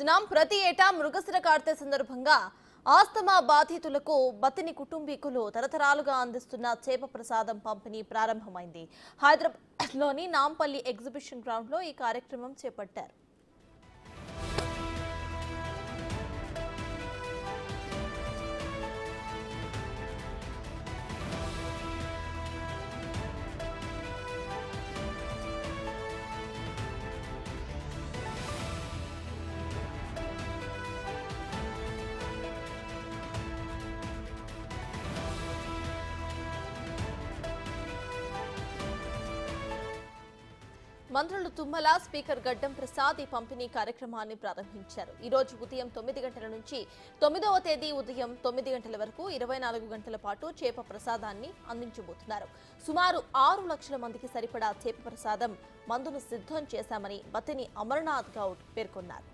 చూస్తున్నాం. ప్రతి ఏటా మృగశిర కార్తె సందర్భంగా ఆస్తమా బాధితులకు బతిని కుటుంబీకులు తరతరాలుగా అందిస్తున్న చేప ప్రసాదం పంపిణీ ప్రారంభమైంది. హైదరాబాద్లోని నాంపల్లి ఎగ్జిబిషన్ గ్రౌండ్ లో ఈ కార్యక్రమం చేపట్టారు. మంత్రులు తుమ్మల, స్పీకర్ గడ్డం ప్రసాద్ ఈ పంపిణీ కార్యక్రమాన్ని ప్రారంభించారు. ఈ రోజు ఉదయం 9 గంటల నుంచి 9వ తేదీ ఉదయం 9 గంటల వరకు 24 గంటల పాటు చేప ప్రసాదాన్ని అందించబోతున్నారు. సుమారు 6 లక్షల మందికి సరిపడా చేప ప్రసాదం మందును సిద్ధం చేశామని బతిని అమర్నాథ్ గౌడ్ పేర్కొన్నారు.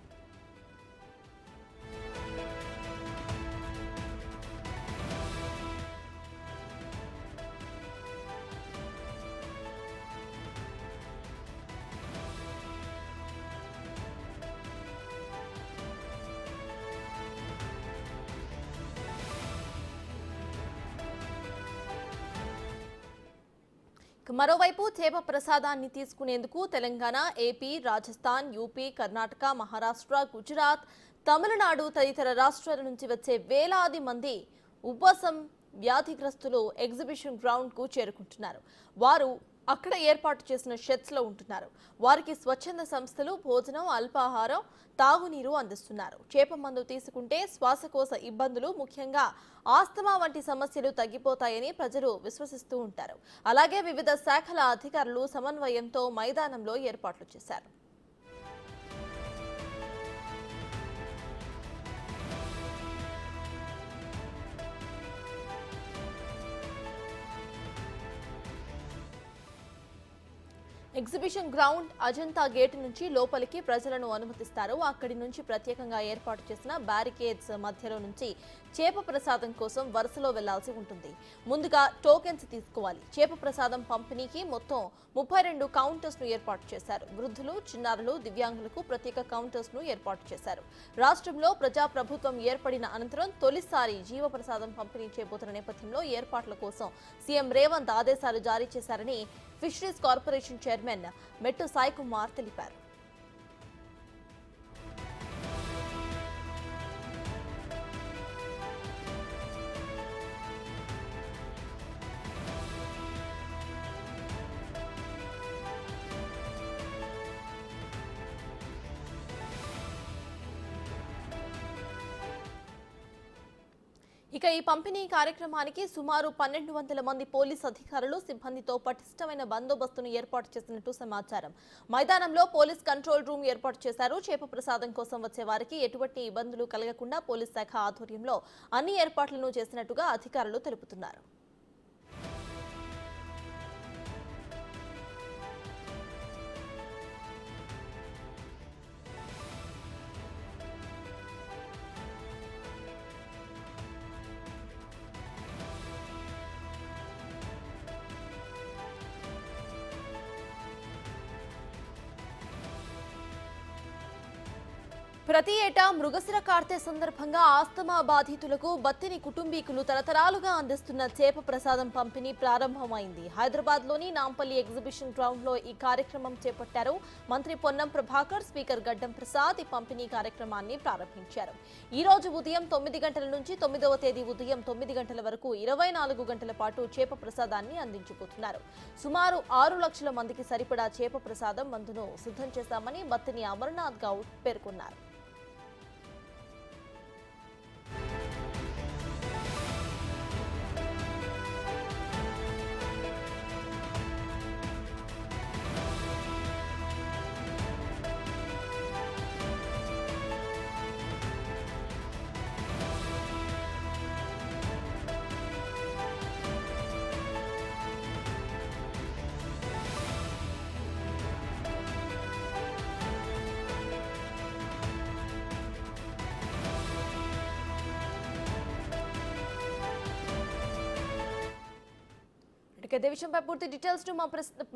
మరోవైపు చేప ప్రసాదాన్ని తీసుకునేందుకు తెలంగాణ, ఏపీ, రాజస్థాన్, యూపీ, కర్ణాటక, మహారాష్ట్ర, గుజరాత్, తమిళనాడు తదితర రాష్ట్రాల నుంచి వచ్చే వేలాది మంది ఉపశం వ్యాధిగ్రస్తులు ఎగ్జిబిషన్ గ్రౌండ్ కు చేరుకుంటున్నారు. వారు అక్కడ ఏర్పాటు చేసిన షెడ్స్ లో ఉంటున్నారు. వారికి స్వచ్ఛంద సంస్థలు భోజనం, అల్పాహారం, తాగునీరు అందిస్తున్నారు. చేప మందు తీసుకుంటే శ్వాసకోశ ఇబ్బందులు, ముఖ్యంగా ఆస్తమా వంటి సమస్యలు తగ్గిపోతాయని ప్రజలు విశ్వసిస్తూ ఉంటారు. అలాగే వివిధ శాఖల అధికారులు సమన్వయంతో మైదానంలో ఏర్పాట్లు చేశారు. ఎగ్జిబిషన్ గ్రౌండ్ అజంతా గేటు నుంచి లోపలికి ప్రజలను అనుమతిస్తారు. అక్కడి నుంచి ప్రత్యేకంగా ఏర్పాటు చేసిన బ్యారికేడ్స్ మధ్యలో నుంచి చేప ప్రసాదం కోసం వరుసలో వెళ్లాల్సి ఉంటుంది. ముందుగా టోకెన్స్ తీసుకోవాలి. చేప ప్రసాదం పంపిణీకి మొత్తం 32 కౌంటర్స్ ను ఏర్పాటు చేశారు. వృద్ధులు, చిన్నారులు, దివ్యాంగులకు ప్రత్యేక కౌంటర్స్ ను ఏర్పాటు చేశారు. రాష్ట్రంలో ప్రజాప్రభుత్వం ఏర్పడిన అనంతరం తొలిసారి జీవ ప్రసాదం పంపిణీ చేయబోతున్న నేపథ్యంలో ఏర్పాట్ల కోసం సీఎం రేవంత్ ఆదేశాలు జారీ చేశారని ఫిషరీస్ కార్పొరేషన్ చైర్మన్ మెట్టు సాయి కుమార్ తెలిపారు. ఇక ఈ పంపిణీ కార్యక్రమానికి సుమారు 1200 మంది పోలీస్ అధికారులు, సిబ్బందితో పటిష్టమైన బందోబస్తును ఏర్పాటు చేసినట్టు సమాచారం. మైదానంలో పోలీస్ కంట్రోల్ రూమ్ ఏర్పాటు చేశారు. చేప ప్రసాదం కోసం వచ్చే వారికి ఎటువంటి ఇబ్బందులు కలగకుండా పోలీస్ శాఖ ఆధ్వర్యంలో అన్ని ఏర్పాట్లను చేసినట్టుగా అధికారులు తెలుపుతున్నారు. ప్రతి ఏటా మృగశిర కార్తె సందర్భంగా ఆస్తమా బాధితులకు బత్తిని కుటుంబీకులు తరతరాలుగా అందిస్తున్న చేప ప్రసాదం పంపిణీ ప్రారంభమైంది. హైదరాబాద్లోని నాంపల్లి ఎగ్జిబిషన్ గ్రౌండ్ లో ఈ కార్యక్రమం చేపట్టారు. మంత్రి పొన్నం ప్రభాకర్, స్పీకర్ గడ్డం ప్రసాద్ ఈ పంపిణీ కార్యక్రమాన్ని ప్రారంభించారు. ఈ రోజు ఉదయం 9 గంటల నుంచి 9వ తేదీ ఉదయం 9 గంటల వరకు 24 గంటల పాటు చేప ప్రసాదాన్ని అందించబోతున్నారు. సుమారు 6 లక్షల మందికి సరిపడా చేప ప్రసాదం మందును సిద్ధం చేశామని బత్తిని అమర్నాథ్ గౌడ్ పేర్కొన్నారు. ఇదే విషయంపై పూర్తి డీటెయిల్స్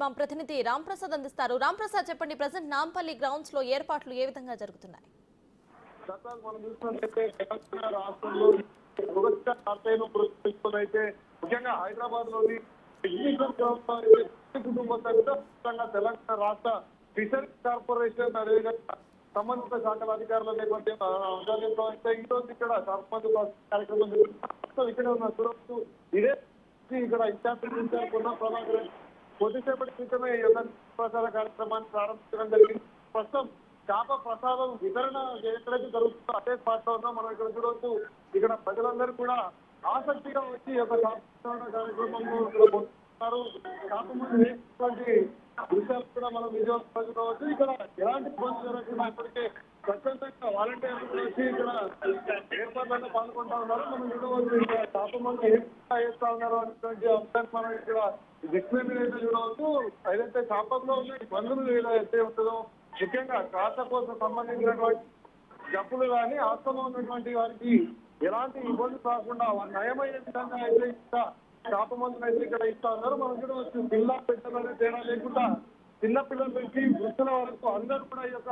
మా ప్రతినిధి రామ్ ప్రసాద్ అందిస్తారు. రామ్ ప్రసాద్ చెప్పండి, ప్రెజెంట్ నాంపల్లి గ్రౌండ్స్ లో ఏర్పాట్లు ఏ విధంగా జరుగుతున్నాయి? గత మనం చూసినట్లయితే తెలంగాణ రాష్ట్రంలో అయితే ముఖ్యంగా హైదరాబాద్ లోని కుటుంబ సంఘంగా తెలంగాణ రాష్ట్ర ఫిషరీస్ కార్పొరేషన్ అదేవిధంగా సంబంధిత శాఖల అధికారుల నేపథ్యం అయితే ఈ రోజు ఇక్కడ సర్పంచ్ కార్యక్రమం ఇక్కడ ఉన్న చూడవచ్చు ఇదే ఇక్కడ ఇన్ఛార్జ్ ప్రభాకర్ కొద్దిసేపటి క్రితమే ఈ యొక్క ప్రసాద కార్యక్రమాన్ని ప్రారంభించడం జరిగింది. ప్రస్తుతం చేప ప్రసాదం వితరణ ఎక్కడైతే జరుగుతుందో అదే స్పాట్ లో ఉన్నాం. మనం ఇక్కడ చూడవచ్చు ఇక్కడ ప్రజలందరూ కూడా ఆసక్తిగా వచ్చి ఈ యొక్క కార్యక్రమంలో కాకపోతే దృశ్యాలు కూడా మనం విజయవంతం ఇక్కడ ఎలాంటి ఇబ్బంది జరగకుండా ఇప్పటికే స్వచ్ఛందంగా వాలంటీర్లు కూడా వచ్చి ఇక్కడ ఏర్పాట్లలో పాల్గొంటా ఉన్నారు. మనం చూడవచ్చు ఇక్కడ తాపమంది చేస్తా ఉన్నారు అనేటువంటి అంశాన్ని మనం ఇక్కడ డిస్ప్లే మీద అయితే చూడవచ్చు. ఏదైతే చేపల్లో ఉన్న ఇబ్బందులు ఏదైతే ఉంటుందో ముఖ్యంగా శ్వాస కోసం సంబంధించినటువంటి జబ్బులు కానీ ఆస్తమా ఉన్నటువంటి వారికి ఎలాంటి ఇబ్బందులు రాకుండా నయమయ్యే విధంగా అయితే ఇంకా చేప మందులు అయితే ఇక్కడ ఇస్తా ఉన్నారు. మనం చూడవచ్చు పిల్ల పెట్టాలనే తేడా లేకుండా చిన్న పిల్లల నుంచి వృద్ధుల వరకు అందరూ కూడా ఈ యొక్క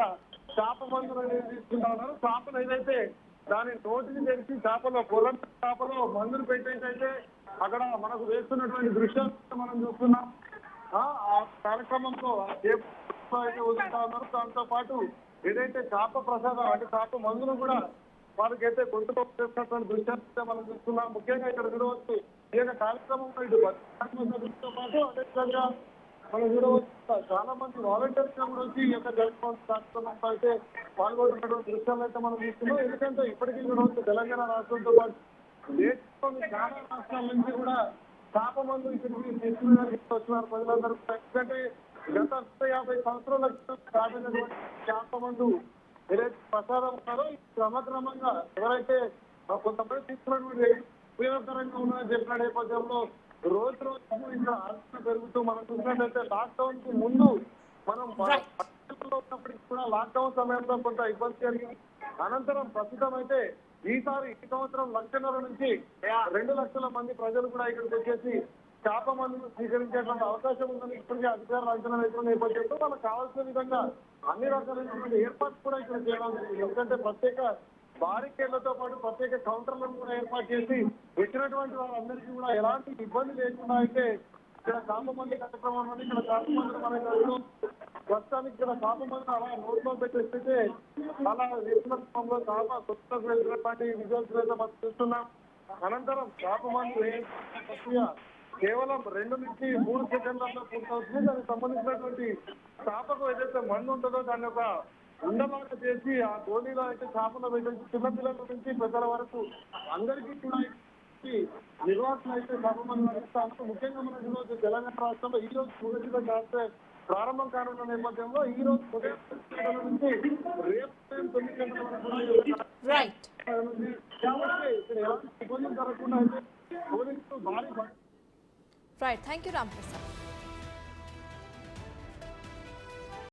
చేప మందులు అనేది తీసుకుంటా ఉన్నారు. చేపలు ఏదైతే దాని నోటిని తెరిచి చేపలో పొలం చేపలో మందులు పెట్టేటైతే అక్కడ మనకు వేస్తున్నటువంటి దృశ్యాలు మనం చూస్తున్నాం. ఆ కార్యక్రమంలో అయితే వదులుతా ఉన్నారు. దాంతో పాటు ఏదైతే చేప ప్రసాదం అంటే చేప మందులు కూడా వారికైతే గొంతులో చేస్తున్నటువంటి దృశ్యాలు మనం చూస్తున్నాం. ముఖ్యంగా ఇక్కడ చూడవచ్చు ఈ యొక్క కార్యక్రమంలో ఇటు సభ్యులతో పాటు అదేవిధంగా మనం చూడవచ్చు చాలా మంది వాలంటీర్స్ కూడా వచ్చి ఈ యొక్క కార్యక్రమంలో అయితే పాల్గొంటున్నటువంటి దృశ్యాలు అయితే మనం చూస్తున్నాం. ఎందుకంటే ఇప్పటికీ చూడవచ్చు తెలంగాణ రాష్ట్రంతో పాటు దేశంలోని చాలా రాష్ట్రాల నుంచి కూడా చేప మందు ఇక్కడికి తీసుకుని వచ్చినారు ప్రజలందరూ. ఎందుకంటే గత 150 సంవత్సరాల క్రితం రాబడినటువంటి చేప మందు ఏదైతే ప్రసాదం ఉన్నారో క్రమక్రమంగా ఎవరైతే కొంతమంది తీసుకున్నటువంటి ఉపయోగకరంగా ఉన్నారని చెప్పిన నేపథ్యంలో రోజు రోజు ఇంకా ఆలోచన పెరుగుతూ మనం చూసినట్లయితే లాక్డౌన్ కు ముందు మనం ఉన్నప్పటికీ కూడా లాక్డౌన్ సమయంలో కొంత ఇబ్బంది జరిగింది. అనంతరం ప్రస్తుతం అయితే ఈ సంవత్సరం 1,500,000 నుంచి 2 లక్షల మంది ప్రజలు కూడా ఇక్కడికి వచ్చేసి చేప మందులు స్వీకరించేటువంటి అవకాశం ఉందని ఇప్పటికే అధికారులు అంచనా వేసిన నేపథ్యంలో వాళ్ళకి కావాల్సిన విధంగా అన్ని రకాలైనటువంటి ఏర్పాటు కూడా ఇక్కడ చేయడం జరిగింది. ఎందుకంటే ప్రత్యేక బారికేళ్లతో పాటు ప్రత్యేక కౌంటర్లను కూడా ఏర్పాటు చేసి వచ్చినటువంటి వాళ్ళందరికీ కూడా ఎలాంటి ఇబ్బంది లేకుండా అయితే ఇక్కడ చేప మంది కార్యక్రమం అని ఇక్కడ చేప మందులు మన ప్రస్తుతానికి ఇక్కడ చేప మందులు అలా నోట్లో పెట్టేస్తే అలా వేసిన క్రమంలో చేప కొత్త వెళ్తున్నటువంటి విజువల్స్ అయితే మనం చూస్తున్నాం. అనంతరం చేప మందు ప్రక్రియ కేవలం 2 నుంచి 3 సెకండ్లలో పూర్తవుతుంది. దానికి సంబంధించినటువంటి చేపకు ఏదైతే మందు ఉంటుందో దాన్ని ఒక ఉండలాగా చేసి ఆ గోళీలో అయితే చేపలు పెట్టేసి చిన్నపిల్లల నుంచి పెద్దల వరకు అందరికీ కూడా నిర్వాసన అయితే చేప మందు నడుస్తాము. ముఖ్యంగా మనం ఈరోజు తెలంగాణ రాష్ట్రంలో ఈ రోజు మొదటిగా చేస్తే ప్రారంభం కానున్న నేపథ్యంలో ఈ రోజు ఉదయం నుంచి రేపు 9 గంటల వరకు కాబట్టి ఇక్కడ ఎలాంటి ఇబ్బందులు జరగకుండా అయితే పోలీసులు భారీ right. Thank you Ram Prasad.